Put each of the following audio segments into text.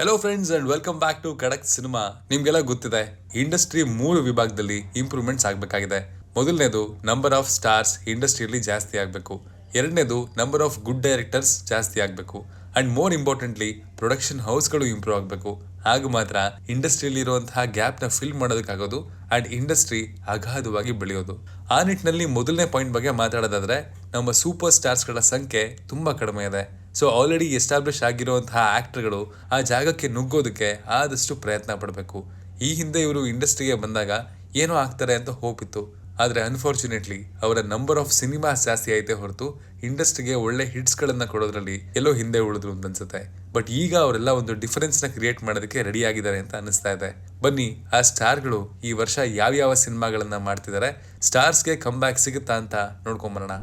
Hello friends and welcome back to Khadak Cinema. ನಿಮ್ಗೆಲ್ಲ ಗೊತ್ತಿದೆ, industry 3 ವಿಭಾಗದಲ್ಲಿ ಇಂಪ್ರೂವ್ಮೆಂಟ್ಸ್ ಆಗಬೇಕಾಗಿದೆ. ಮೊದಲನೇದು ನಂಬರ್ ಆಫ್ ಸ್ಟಾರ್ಸ್ ಇಂಡಸ್ಟ್ರಿಯಲ್ಲಿ ಜಾಸ್ತಿ ಆಗಬೇಕು. ಎರಡನೇದು ನಂಬರ್ ಆಫ್ ಗುಡ್ ಡೈರೆಕ್ಟರ್ಸ್ ಜಾಸ್ತಿ ಆಗಬೇಕು. ಅಂಡ್ ಮೋರ್ ಇಂಪಾರ್ಟೆಂಟ್ಲಿ ಪ್ರೊಡಕ್ಷನ್ ಹೌಸ್ಗಳು ಇಂಪ್ರೂವ್ ಆಗಬೇಕು. ಆಗ ಮಾತ್ರ ಇಂಡಸ್ಟ್ರಿಯಲ್ಲಿ ಇರುವಂತಹ ಗ್ಯಾಪ್ನ ಫಿಲ್ ಮಾಡೋದಕ್ಕಾಗೋದು ಅಂಡ್ ಇಂಡಸ್ಟ್ರಿ ಅಗಾಧವಾಗಿ ಬೆಳೆಯೋದು. ಆ ನಿಟ್ಟಿನಲ್ಲಿ ಮೊದಲನೇ ಪಾಯಿಂಟ್ ಬಗ್ಗೆ ಮಾತಾಡೋದಾದ್ರೆ, ನಮ್ಮ ಸೂಪರ್ ಸ್ಟಾರ್ಸ್ಗಳ ಸಂಖ್ಯೆ ತುಂಬಾ ಕಡಿಮೆ ಇದೆ. ಸೊ ಆಲ್ರೆಡಿ ಎಸ್ಟಾಬ್ಲಿಷ್ ಆಗಿರುವಂತಹ ಆಕ್ಟರ್ಗಳು ಆ ಜಾಗಕ್ಕೆ ನುಗ್ಗೋದಕ್ಕೆ ಆದಷ್ಟು ಪ್ರಯತ್ನ ಪಡಬೇಕು. ಈ ಹಿಂದೆ ಇವರು ಇಂಡಸ್ಟ್ರಿಗೆ ಬಂದಾಗ ಏನೋ ಆಗ್ತಾರೆ ಅಂತ ಹೋಪ್ ಇತ್ತು. ಆದರೆ ಅನ್ಫಾರ್ಚುನೇಟ್ಲಿ ಅವರ ನಂಬರ್ ಆಫ್ ಸಿನಿಮಾಸ್ ಜಾಸ್ತಿ ಐತೆ ಹೊರತು ಇಂಡಸ್ಟ್ರಿಗೆ ಒಳ್ಳೆ ಹಿಟ್ಸ್ಗಳನ್ನ ಕೊಡೋದ್ರಲ್ಲಿ ಎಲ್ಲೋ ಹಿಂದೆ ಉಳಿದ್ರು ಅಂತ ಅನ್ಸುತ್ತೆ. ಬಟ್ ಈಗ ಅವರೆಲ್ಲ ಒಂದು ಡಿಫರೆನ್ಸ್ನ ಕ್ರಿಯೇಟ್ ಮಾಡೋದಕ್ಕೆ ರೆಡಿ ಆಗಿದ್ದಾರೆ ಅಂತ ಅನಿಸ್ತಾ ಇದೆ. ಬನ್ನಿ ಆ ಸ್ಟಾರ್ಗಳು ಈ ವರ್ಷ ಯಾವ್ಯಾವ ಸಿನಿಮಾಗಳನ್ನ ಮಾಡ್ತಿದ್ದಾರೆ, ಸ್ಟಾರ್ಸ್ಗೆ ಕಮ್ ಬ್ಯಾಕ್ ಸಿಗುತ್ತಾ ಅಂತ ನೋಡ್ಕೊಂಬರೋಣ.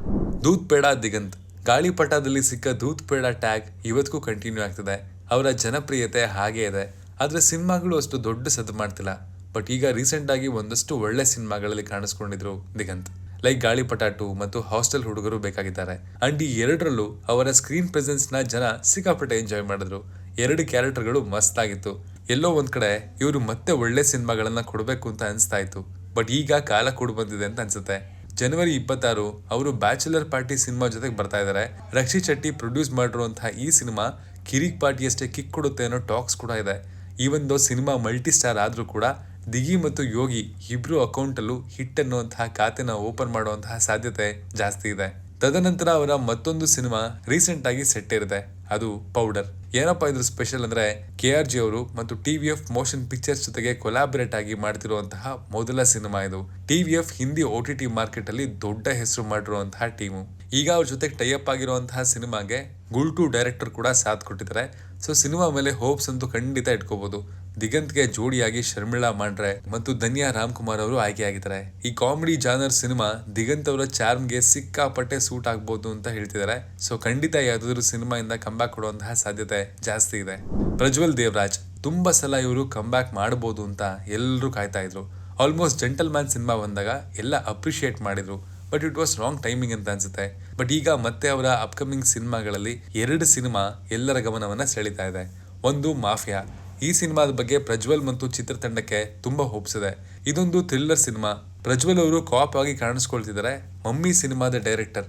ದೂತ್ ಪೇಡ ದಿಗಂತ್. ಗಾಳಿಪಟದಲ್ಲಿ ಸಿಕ್ಕ ದೂತ್ ಪೇಡ ಟ್ಯಾಗ್ ಇವತ್ತಿಗೂ ಕಂಟಿನ್ಯೂ ಆಗ್ತಿದೆ. ಅವರ ಜನಪ್ರಿಯತೆ ಹಾಗೇ ಇದೆ. ಆದ್ರೆ ಸಿನಿಮಾಗಳು ಅಷ್ಟು ದೊಡ್ಡ ಸದ್ದು ಮಾಡ್ತಿಲ್ಲ. ಬಟ್ ಈಗ ರೀಸೆಂಟ್ ಆಗಿ ಒಂದಷ್ಟು ಒಳ್ಳೆ ಸಿನಿಮಾಗಳಲ್ಲಿ ಕಾಣಿಸ್ಕೊಂಡಿದ್ರು ದಿಗಂತ್. ಲೈಕ್ ಗಾಳಿಪಟ 2 ಮತ್ತು ಹಾಸ್ಟೆಲ್ ಹುಡುಗರು ಬೇಕಾಗಿದ್ದಾರೆ. ಅಂಡ್ ಈ ಎರಡರಲ್ಲೂ ಅವರ ಸ್ಕ್ರೀನ್ ಪ್ರೆಸೆನ್ಸ್ ನ ಜನ ಸಿಕ್ಕಾಪಟ್ಟೆ ಎಂಜಾಯ್ ಮಾಡಿದ್ರು. 2 ಕ್ಯಾರೆಕ್ಟರ್ಗಳು ಮಸ್ತ್ ಆಗಿತ್ತು. ಎಲ್ಲೋ ಒಂದ್ ಕಡೆ ಇವರು ಮತ್ತೆ ಒಳ್ಳೆ ಸಿನಿಮಾಗಳನ್ನ ಕೊಡಬೇಕು ಅಂತ ಅನಿಸ್ತಾ ಇತ್ತು. ಬಟ್ ಈಗ ಕಾಲ ಕೂಡ ಬಂದಿದೆ ಅಂತ ಅನ್ಸುತ್ತೆ. ಜನವರಿ 26 ಅವರು ಬ್ಯಾಚುಲರ್ ಪಾರ್ಟಿ ಸಿನಿಮಾ ಜೊತೆಗೆ ಬರ್ತಾ ಇದ್ದಾರೆ. ರಕ್ಷಿತ್ ಶೆಟ್ಟಿ ಪ್ರೊಡ್ಯೂಸ್ ಮಾಡಿರುವಂತಹ ಈ ಸಿನಿಮಾ ಕಿರಿಕ್ ಪಾರ್ಟಿಯಷ್ಟೇ ಕಿಕ್ ಕೊಡುತ್ತೆ ಅನ್ನೋ ಟಾಕ್ಸ್ ಕೂಡ ಇದೆ. ಈ ಒಂದು ಸಿನಿಮಾ ಮಲ್ಟಿ ಸ್ಟಾರ್ ಆದ್ರೂ ಕೂಡ ದಿಗಿ ಮತ್ತು ಯೋಗಿ ಇಬ್ರು ಅಕೌಂಟ್ ಅಲ್ಲೂ ಹಿಟ್ ಅನ್ನುವಂತಹ ಖಾತೆನ ಓಪನ್ ಮಾಡುವಂತಹ ಸಾಧ್ಯತೆ ಜಾಸ್ತಿ ಇದೆ. ತದನಂತರ ಅವರ ಮತ್ತೊಂದು ಸಿನಿಮಾ ರೀಸೆಂಟ್ ಆಗಿ ಸೆಟ್ ಇರುತ್ತೆ, ಅದು ಪೌಡರ್. ಏನಪ್ಪಾ ಇದ್ರ ಸ್ಪೆಷಲ್ ಅಂದ್ರೆ, KRG ಅವರು ಮತ್ತು TVF ಮೋಷನ್ ಪಿಕ್ಚರ್ಸ್ ಜೊತೆಗೆ ಕೊಲಾಬರೇಟ್ ಆಗಿ ಮಾಡ್ತಿರುವಂತಹ ಮೊದಲ ಸಿನಿಮಾ ಇದು. TVF ಹಿಂದಿ OTT ಮಾರ್ಕೆಟ್ ಅಲ್ಲಿ ದೊಡ್ಡ ಹೆಸರು ಮಾಡಿರುವಂತಹ ಟೀಮು. ಈಗ ಅವ್ರ ಜೊತೆಗೆ ಟೈಅಪ್ ಆಗಿರುವಂತಹ ಸಿನಿಮಾಗೆ ಗುಲ್ಟು ಡೈರೆಕ್ಟರ್ ಕೂಡ ಸಾಥ್ ಕೊಟ್ಟಿದ್ದಾರೆ. ಸೊ ಸಿನಿಮಾ ಮೇಲೆ ಹೋಪ್ಸ್ ಅಂತೂ ಖಂಡಿತ ಇಟ್ಕೋಬಹುದು. ದಿಗಂತ್ಗೆ ಜೋಡಿಯಾಗಿ ಶರ್ಮಿಳಾ ಮಾಂಡ್ರೆ ಮತ್ತು ಧನ್ಯಾ ರಾಮ್ಕುಮಾರ್ ಅವರು ಆಯ್ಕೆಯಾಗಿದ್ದಾರೆ. ಈ ಕಾಮಿಡಿ ಜಾನರ್ ಸಿನಿಮಾ ದಿಗಂತ್ ಅವರ ಚಾರ್ಮ್ಗೆ ಸಿಕ್ಕಾಪಟ್ಟೆ ಸೂಟ್ ಆಗ್ಬೋದು ಅಂತ ಹೇಳ್ತಿದ್ದಾರೆ. ಸೊ ಖಂಡಿತ ಯಾವ್ದಾದ್ರು ಸಿನಿಮಾ ಇಂದ ಕಂಬ್ಯಾಕ್ ಕೊಡುವಂತಹ ಸಾಧ್ಯತೆ ಜಾಸ್ತಿ ಇದೆ. ಪ್ರಜ್ವಲ್ ದೇವರಾಜ್. ತುಂಬಾ ಸಲ ಇವರು ಕಂಬ್ಯಾಕ್ ಮಾಡಬಹುದು ಅಂತ ಎಲ್ಲರೂ ಕಾಯ್ತಾ ಇದ್ರು. ಆಲ್ಮೋಸ್ಟ್ ಜೆಂಟಲ್ ಮ್ಯಾನ್ ಸಿನಿಮಾ ಬಂದಾಗ ಎಲ್ಲ ಅಪ್ರಿಶಿಯೇಟ್ ಮಾಡಿದ್ರು. But it was wrong timing ಅಂತ ಅನ್ಸುತ್ತೆ. ಬಟ್ ಈಗ ಮತ್ತೆ ಅವರ ಅಪ್ಕಮಿಂಗ್ ಸಿನಿಮಾಗಳಲ್ಲಿ 2 ಸಿನಿಮಾ ಎಲ್ಲರ ಗಮನವನ್ನ ಸೆಳೀತಾ ಇದೆ. ಒಂದು ಮಾಫಿಯಾ. ಈ ಸಿನಿಮಾದ ಬಗ್ಗೆ ಪ್ರಜ್ವಲ್ ಮತ್ತು ಚಿತ್ರತಂಡಕ್ಕೆ ತುಂಬಾ ಹೋಪ್ಸ್ ಇದೆ. ಇದೊಂದು ಥ್ರಿಲ್ಲರ್ ಸಿನಿಮಾ. ಪ್ರಜ್ವಲ್ ಅವರು ಕಾಪ್ ಆಗಿ ಕಾಣಿಸ್ಕೊಳ್ತಿದ್ದಾರೆ. ಮಮ್ಮಿ ಸಿನಿಮಾದ ಡೈರೆಕ್ಟರ್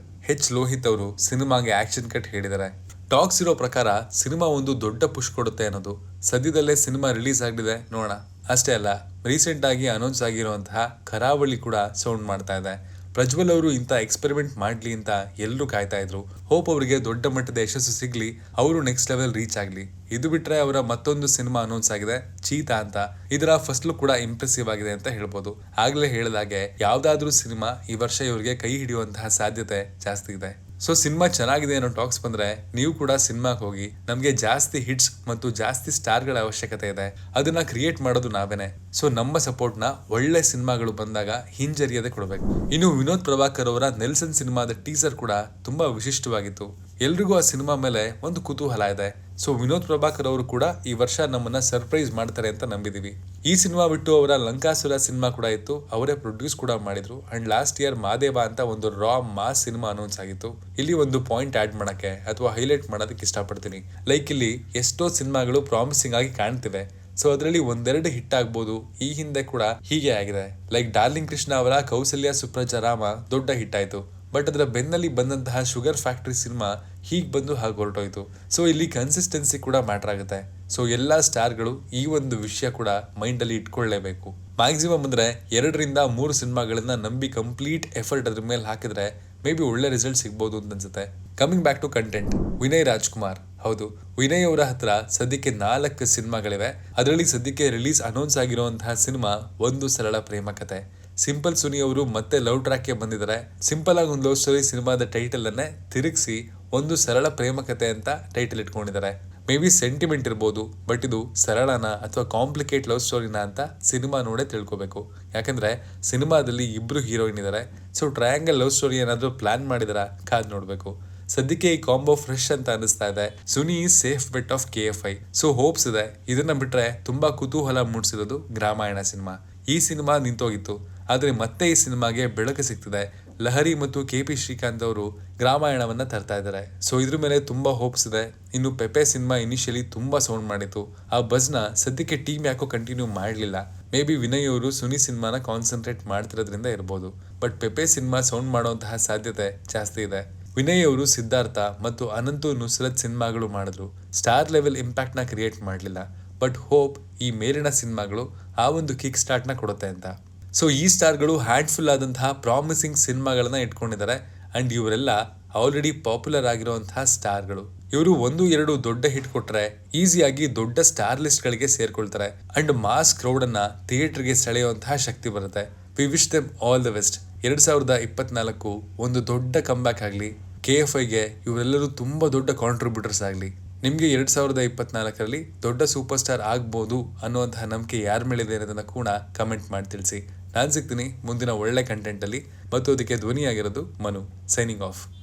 ಲೋಹಿತ್ ಅವರು ಸಿನಿಮಾಗೆ ಆಕ್ಷನ್ ಕಟ್ ಹೇಳಿದ್ದಾರೆ. ಟಾಕ್ಸ್ ಇರೋ ಪ್ರಕಾರ ಸಿನಿಮಾ ಒಂದು ದೊಡ್ಡ ಪುಷ್ ಕೊಡುತ್ತೆ ಅನ್ನೋದು. ಸದ್ಯದಲ್ಲೇ ಸಿನಿಮಾ ರಿಲೀಸ್ ಆಗಿದೆ, ನೋಡೋಣ. ಅಷ್ಟೇ ಅಲ್ಲ, ರೀಸೆಂಟ್ ಆಗಿ ಅನೌನ್ಸ್ ಆಗಿರುವಂತಹ ಕರಾವಳಿ ಕೂಡ ಸೌಂಡ್ ಮಾಡ್ತಾ ಇದೆ. ಪ್ರಜ್ವಲ್ ಅವರು ಇಂಥ ಎಕ್ಸ್ಪೆರಿಮೆಂಟ್ ಮಾಡ್ಲಿ ಅಂತ ಎಲ್ಲರೂ ಕಾಯ್ತಾ ಇದ್ರು. ಹೋಪ್ ಅವರಿಗೆ ದೊಡ್ಡ ಮಟ್ಟದ ಯಶಸ್ಸು ಸಿಗ್ಲಿ, ಅವರು ನೆಕ್ಸ್ಟ್ ಲೆವೆಲ್ ರೀಚ್ ಆಗ್ಲಿ. ಇದು ಬಿಟ್ರೆ ಅವರ ಮತ್ತೊಂದು ಸಿನಿಮಾ ಅನೌನ್ಸ್ ಆಗಿದೆ, ಚೀತಾ ಅಂತ. ಇದರ ಫಸ್ಟ್ ಲುಕ್ ಕೂಡ ಇಂಪ್ರೆಸಿವ್ ಆಗಿದೆ ಅಂತ ಹೇಳ್ಬೋದು. ಆಗ್ಲೇ ಹೇಳಿದಾಗೆ ಯಾವ್ದಾದ್ರೂ ಸಿನಿಮಾ ಈ ವರ್ಷ ಇವರಿಗೆ ಕೈ ಹಿಡಿಯುವಂತಹ ಸಾಧ್ಯತೆ ಜಾಸ್ತಿ ಇದೆ. ಸೊ ಸಿನಿಮಾ ಚೆನ್ನಾಗಿದೆ ಅನ್ನೋ ಟಾಕ್ಸ್ ಬಂದ್ರೆ ನೀವು ಕೂಡ ಸಿನಿಮಾಗೆ ಹೋಗಿ. ನಮ್ಗೆ ಜಾಸ್ತಿ ಹಿಟ್ಸ್ ಮತ್ತು ಜಾಸ್ತಿ ಸ್ಟಾರ್ಗಳ ಅವಶ್ಯಕತೆ ಇದೆ, ಅದನ್ನ ಕ್ರಿಯೇಟ್ ಮಾಡೋದು ನಾವೇನೆ. ಸೊ ನಮ್ಮ ಸಪೋರ್ಟ್ ನ ಒಳ್ಳೆ ಸಿನಿಮಾಗಳು ಬಂದಾಗ ಹಿಂಜರಿಯದೆ ಕೊಡಬೇಕು. ಇನ್ನು ವಿನೋದ್ ಪ್ರಭಾಕರ್ ಅವರ ನೆಲ್ಸನ್ ಸಿನಿಮಾದ ಟೀಸರ್ ಕೂಡ ತುಂಬಾ ವಿಶಿಷ್ಟವಾಗಿತ್ತು. ಎಲ್ರಿಗೂ ಆ ಸಿನಿಮಾ ಮೇಲೆ ಒಂದು ಕುತೂಹಲ ಇದೆ. ಸೊ ವಿನೋದ್ ಪ್ರಭಾಕರ್ ಅವರು ಕೂಡ ಈ ವರ್ಷ ನಮ್ಮನ್ನ ಸರ್ಪ್ರೈಸ್ ಮಾಡ್ತಾರೆ ಅಂತ ನಂಬಿದೀವಿ. ಈ ಸಿನಿಮಾ ಬಿಟ್ಟು ಅವರ ಲಂಕಾಸುರ ಸಿನಿಮಾ ಕೂಡ ಇತ್ತು, ಅವರೇ ಪ್ರೊಡ್ಯೂಸ್ ಕೂಡ ಮಾಡಿದ್ರು. ಅಂಡ್ ಲಾಸ್ಟ್ ಇಯರ್ ಮಾದೇವ ಅಂತ ಒಂದು ರಾ ಮಾಸ್ ಸಿನಿಮಾ ಅನೌನ್ಸ್ ಆಗಿತ್ತು. ಇಲ್ಲಿ ಒಂದು ಪಾಯಿಂಟ್ ಆಡ್ ಮಾಡಕ್ಕೆ ಅಥವಾ ಹೈಲೈಟ್ ಮಾಡೋದಕ್ಕೆ ಇಷ್ಟಪಡ್ತೀನಿ. ಲೈಕ್ ಇಲ್ಲಿ ಎಷ್ಟೋ ಸಿನಿಮಾಗಳು ಪ್ರಾಮಿಸಿಂಗ್ ಆಗಿ ಕಾಣ್ತಿವೆ. ಸೊ ಅದರಲ್ಲಿ ಒಂದೆರಡು ಹಿಟ್ ಆಗ್ಬೋದು. ಈ ಹಿಂದೆ ಕೂಡ ಹೀಗೆ ಆಗಿದೆ. ಲೈಕ್ ಡಾರ್ಲಿಂಗ್ ಕೃಷ್ಣ ಅವರ ಕೌಸಲ್ಯ ಸುಪ್ರಜಾ ರಾಮ ದೊಡ್ಡ ಹಿಟ್ ಆಯ್ತು. ಬಟ್ ಅದರ ಬೆನ್ನಲ್ಲಿ ಬಂದಂತಹ ಶುಗರ್ ಫ್ಯಾಕ್ಟರಿ ಸಿನಿಮಾ ಹೀಗೆ ಬಂದು ಹಾಗೆ ಹೊರಟೋಯ್ತು. ಸೊ ಇಲ್ಲಿ ಕನ್ಸಿಸ್ಟೆನ್ಸಿ ಕೂಡ ಮ್ಯಾಟರ್ ಆಗುತ್ತೆ. ಸೊ ಎಲ್ಲಾ ಸ್ಟಾರ್ಗಳು ಈ ಒಂದು ವಿಷಯ ಕೂಡ ಮೈಂಡ್ ಅಲ್ಲಿ ಇಟ್ಕೊಳ್ಳೇಬೇಕು. ಮ್ಯಾಕ್ಸಿಮಮ್ ಅಂದ್ರೆ 2-3 ಸಿನಿಮಾಗಳನ್ನ ನಂಬಿ ಕಂಪ್ಲೀಟ್ ಎಫರ್ಟ್ ಅದ್ರ ಮೇಲೆ ಹಾಕಿದ್ರೆ ಮೇ ಬಿ ಒಳ್ಳೆ ರಿಸಲ್ಟ್ ಸಿಗ್ಬೋದು ಅಂತ ಅನ್ಸುತ್ತೆ. Coming back to content, Vinay Rajkumar. ಹೌದು, ವಿನಯ್ ಅವರ ಹತ್ರ ಸದ್ಯಕ್ಕೆ 4 ಸಿನಿಮಾಗಳಿವೆ. ಅದರಲ್ಲಿ ಸದ್ಯಕ್ಕೆ ರಿಲೀಸ್ ಅನೌನ್ಸ್ ಆಗಿರುವಂತಹ ಸಿನಿಮಾ ಒಂದು ಸರಳ ಪ್ರೇಮ ಕಥೆ. ಸಿಂಪಲ್ ಸುನಿ ಅವರು ಮತ್ತೆ ಲವ್ ಟ್ರ್ಯಾಕ್ಗೆ ಬಂದಿದ್ದಾರೆ. ಸಿಂಪಲ್ ಆಗಿ ಒಂದು ಲವ್ ಸ್ಟೋರಿ ಸಿನಿಮಾದ ಟೈಟಲ್ ಅನ್ನೇ ತಿರುಗಿಸಿ ಒಂದು ಸರಳ ಪ್ರೇಮ ಕಥೆ ಅಂತ ಟೈಟಲ್ ಇಟ್ಕೊಂಡಿದ್ದಾರೆ. ಮೇ ಬಿ ಸೆಂಟಿಮೆಂಟ್ ಇರ್ಬೋದು, ಬಟ್ ಇದು ಸರಳನ ಅಥವಾ ಕಾಂಪ್ಲಿಕೇಟ್ ಲವ್ ಸ್ಟೋರಿನ ಅಂತ ಸಿನಿಮಾ ನೋಡೇ ತಿಳ್ಕೊಬೇಕು. ಯಾಕಂದ್ರೆ ಸಿನಿಮಾದಲ್ಲಿ 2 ಹೀರೋಯಿನ್ ಇದ್ದಾರೆ. ಸೊ ಟ್ರಯಾಂಗಲ್ ಲವ್ ಸ್ಟೋರಿ ಏನಾದ್ರು ಪ್ಲಾನ್ ಮಾಡಿದಾರ, ಕಾದ್ ನೋಡ್ಬೇಕು. ಸದ್ಯಕ್ಕೆ ಈ ಕಾಂಬೋ ಫ್ರೆಶ್ ಅಂತ ಅನಿಸ್ತಾ ಇದೆ. Suni safe bet of KFI. So hopes ಇದೆ. ಇದನ್ನ ಬಿಟ್ರೆ ತುಂಬಾ ಕುತೂಹಲ ಮೂಡಿಸಿರೋದು ಗ್ರಾಮಾಯಣ ಸಿನಿಮಾ. ಈ ಸಿನಿಮಾ ನಿಂತೋಗಿತ್ತು, ಆದ್ರೆ ಮತ್ತೆ ಈ ಸಿನಿಮಾಗೆ ಬೆಳಕು ಸಿಗ್ತಿದೆ. ಲಹರಿ ಮತ್ತು KP ಶ್ರೀಕಾಂತ್ ಅವರು ಗ್ರಾಮಾಯಣವನ್ನ ತರ್ತಾ ಇದ್ದಾರೆ. ಸೊ ಇದ್ರ ಮೇಲೆ ತುಂಬಾ ಹೋಪ್ಸ್ ಇದೆ. ಇನ್ನು ಪೆಪೆ ಸಿನಿಮಾ ಇನಿಷಿಯಲಿ ತುಂಬಾ ಸೌಂಡ್ ಮಾಡಿತ್ತು. ಆ ಬಜ್ನ ಸದ್ಯಕ್ಕೆ ಟೀಮ್ ಯಾಕೋ ಕಂಟಿನ್ಯೂ ಮಾಡಲಿಲ್ಲ. ಮೇ ಬಿ ವಿನಯ್ ಅವರು ಸುನಿ ಸಿನಿಮಾನ ಕಾನ್ಸಂಟ್ರೇಟ್ ಮಾಡ್ತಿರೋದ್ರಿಂದ ಇರ್ಬೋದು. ಬಟ್ ಪೆಪೆ ಸಿನಿಮಾ ಸೌಂಡ್ ಮಾಡುವಂತಹ ಸಾಧ್ಯತೆ ಜಾಸ್ತಿ ಇದೆ. ವಿನಯ್ ಅವರು ಸಿದ್ಧಾರ್ಥ ಮತ್ತು ಅನಂತು ನುಸ್ರತ್ ಸಿನಿಮಾಗಳು ಮಾಡಿದ್ರು. ಸ್ಟಾರ್ ಲೆವೆಲ್ ಇಂಪ್ಯಾಕ್ಟ್ ನ ಕ್ರಿಯೇಟ್ ಮಾಡಲಿಲ್ಲ. ಬಟ್ ಹೋಪ್ ಈ ಮೇಲಿನ ಸಿನಿಮಾಗಳು ಆ ಒಂದು ಕಿಕ್ ಸ್ಟಾರ್ಟ್ ನ ಕೊಡುತ್ತೆ ಅಂತ. ಸೊ ಈ ಸ್ಟಾರ್ಗಳು ಹ್ಯಾಂಡ್ಫುಲ್ ಆದಂತಹ ಪ್ರಾಮಿಸಿಂಗ್ ಸಿನಿಮಾಗಳನ್ನ ಇಟ್ಕೊಂಡಿದ್ದಾರೆ. ಅಂಡ್ ಇವರೆಲ್ಲ ಆಲ್ರೆಡಿ ಪಾಪ್ಯುಲರ್ ಆಗಿರುವಂತಹ ಸ್ಟಾರ್ಗಳು. ಇವರು 1-2 ದೊಡ್ಡ ಹಿಟ್ ಕೊಟ್ರೆ ಈಸಿಯಾಗಿ ದೊಡ್ಡ ಸ್ಟಾರ್ ಲಿಸ್ಟ್ ಗಳಿಗೆ ಸೇರ್ಕೊಳ್ತಾರೆ. ಅಂಡ್ ಮಾಸ್ ಕ್ರೌಡ್ ಅನ್ನ ಥಿಯೇಟರ್ಗೆ ಸೆಳೆಯುವಂತಹ ಶಕ್ತಿ ಬರುತ್ತೆ. We wish them all the best. 2024 ಒಂದು ದೊಡ್ಡ ಕಂಬ್ಯಾಕ್ ಆಗಲಿ. KFIಗೆ ಇವರೆಲ್ಲರೂ ತುಂಬಾ ದೊಡ್ಡ ಕಾಂಟ್ರಿಬ್ಯೂಟರ್ಸ್ ಆಗಲಿ. ನಿಮಗೆ 2024ರಲ್ಲಿ ದೊಡ್ಡ ಸೂಪರ್ ಸ್ಟಾರ್ ಆಗ್ಬೋದು ಅನ್ನುವಂತಹ ನಂಬಿಕೆ ಯಾರ ಮೇಲಿದೆ ಅನ್ನೋದನ್ನ ಕೂಡ ಕಮೆಂಟ್ ಮಾಡಿ ತಿಳಿಸಿ. ನಾನು ಸಿಗ್ತೀನಿ ಮುಂದಿನ ಒಳ್ಳೆ ಕಂಟೆಂಟ್ ಅಲ್ಲಿ. ಮತ್ತು ಅದಕ್ಕೆ ಧ್ವನಿಯಾಗಿರೋದು ಮನು. Signing off.